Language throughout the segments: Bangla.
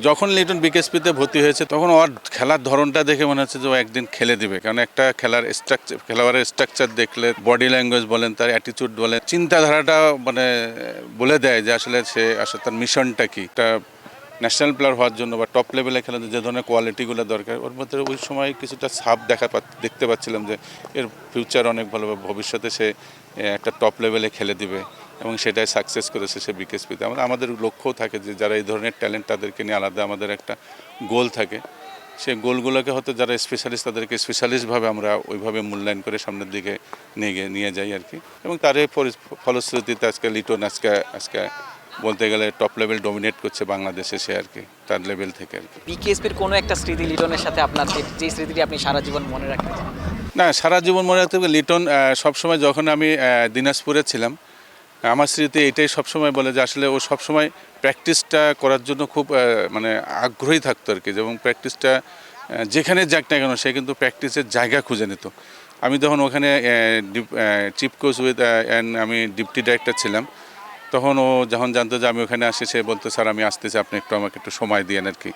যখন লিটন বিকেএসপিতে ভর্তি হয়েছে তখন ওর খেলার ধরনটা দেখে মনে হচ্ছে যে ও একদিন খেলে দিবে, কারণ একটা খেলোয়াড়ের স্ট্রাকচার দেখলে, বডি ল্যাঙ্গুয়েজ বলেন, তার অ্যাটিটিউড বলেন, চিন্তাধারাটা মানে বলে দেয় যে আসলে তার মিশনটা কি। একটা ন্যাশনাল প্লেয়ার হওয়ার জন্য বা টপ লেভেলে খেলাতে যে ধরনের কোয়ালিটিগুলো দরকার, ওর মধ্যে ওই সময় কিছুটা ছাপ দেখতে পাচ্ছিলাম যে এর ফিউচার অনেক ভালো, ভবিষ্যতে সে একটা টপ লেভেলে খেলে দিবে এবং সেটাই সাকসেস করেছে সে বিকেএসপিতে। আমাদের লক্ষ্যও থাকে যে যারা এই ধরনের ট্যালেন্ট তাদেরকে নিয়ে আলাদা আমাদের একটা গোল থাকে, সেই গোলগুলোকে হয়তো যারা স্পেশালিস্ট তাদেরকে স্পেশালিস্টভাবে আমরা ওইভাবে মূল্যায়ন করে সামনের দিকে নিয়ে যাই আর কি। এবং তার ফলশ্রুতিতে আজকে লিটন আজকে বলতে গেলে টপ লেভেল ডমিনেট করছে বাংলাদেশে সে আর কি, তার লেভেল থেকে আর কি। বিকেএসপির কোনো একটা স্মৃতি লিটনের সাথে আপনার যে স্মৃতিটি আপনি সারা জীবন মনে রাখতে চান? না, সারা জীবন মনে রাখতে হবে লিটন সবসময়, যখন আমি দিনাজপুরে ছিলাম, আমার স্মৃতি এটাই সবসময় বলে যে আসলে ও সবসময় প্র্যাকটিসটা করার জন্য খুব মানে আগ্রহী থাকতো আর কি, এবং প্র্যাকটিসটা যেখানে যাক না কেন সে কিন্তু প্র্যাকটিসের জায়গা খুঁজে নিত। আমি তখন ওখানে চিফ কোচ আমি ডিপটি ডাইরেক্টর ছিলাম, তখন ও যখন জানতো যে আমি ওখানে আসি, সে বলতো স্যার আমি আসতেছি, আপনি আমাকে একটু সময় দিয়েন আর কি।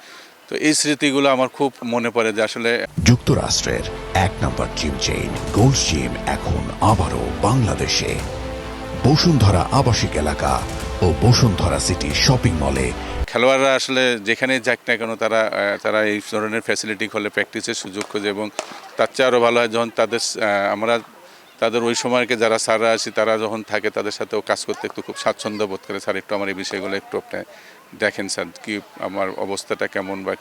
তো এই স্মৃতিগুলো আমার খুব মনে পড়ে যে আসলে যুক্তরাষ্ট্রের 1 নম্বর জিম চেইন গোল্ড জিম এখন আবারও বাংলাদেশে বসুন্ধরা আবাসিক এলাকা ও বসুন্ধরা সিটি শপিং মলে। খেলোয়াড়রা আসলে যেখানে যাক না কেন তারা এই ধরনের ফ্যাসিলিটি হলে প্র্যাকটিসের সুযোগ খোঁজে, এবং তার চেয়ে আরও ভালো হয় যখন তাদের ওই সময়কে যারা স্যাররা আছি তারা যখন থাকে তাদের সাথেও কাজ করতে একটু খুব স্বাচ্ছন্দ্য বোধ করে। স্যার একটু আমার এই বিষয়গুলো একটু আপনি দেখেন স্যার, কি আমার অবস্থাটা কেমন বা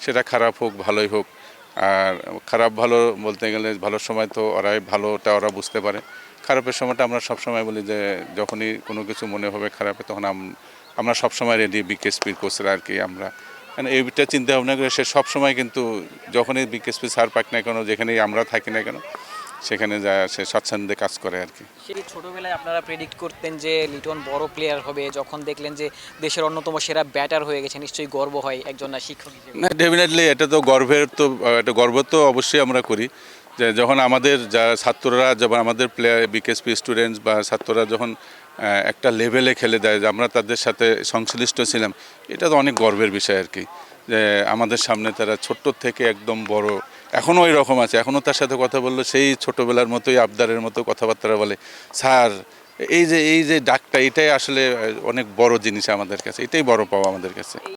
সেটা খারাপ হোক ভালোই হোক। আর খারাপ ভালো বলতে গেলে ভালোর সময় তো ভালোটা ওরা বুঝতে পারে, খারাপের সময়টা আমরা সবসময় বলি যে যখনই কোনো কিছু মনে হবে খারাপে, তখন আমরা সবসময় রেডি বিকেএসপির কোচরা আর কি। আমরা মানে এইটা চিন্তা ভাবনা করে সে সবসময় কিন্তু যখনই বিকেএসপি স্যার পাক না কেন, যেখানেই আমরা থাকি না কেন, সেখানে যায় সে স্বাচ্ছন্দ্যে কাজ করে আর কি। সেই ছোটবেলায় আপনারা প্রেডিক্ট করতেন যে লিটন বড় প্লেয়ার হবে, যখন দেখলেন যে দেশের অন্যতম সেরা ব্যাটার হয়ে গেছে, নিশ্চয়ই গর্ব হয় একজন শিক্ষক হিসেবে? না, ডেফিনেটলি এটা তো গর্ব তো অবশ্যই আমরা করি যে যখন আমাদের ছাত্ররা, যখন আমাদের প্লেয়ার বিকেএসপি স্টুডেন্টস বা ছাত্ররা যখন একটা লেভেলে খেলে দেয়, যে আমরা তাদের সাথে সংশ্লিষ্ট ছিলাম, এটা তো অনেক গর্বের বিষয় আর কি। যে আমাদের সামনে তারা ছোট্ট থেকে একদম বড়, এখনও ওই রকম আছে, এখনও তার সাথে কথা বললো সেই ছোটোবেলার মতোই আবদারের মতো কথাবার্তা বলে। স্যার, এই যে ডাকটা, এটাই আসলে অনেক বড় জিনিস আমাদের কাছে, এটাই বড় পাওয়া আমাদের কাছে।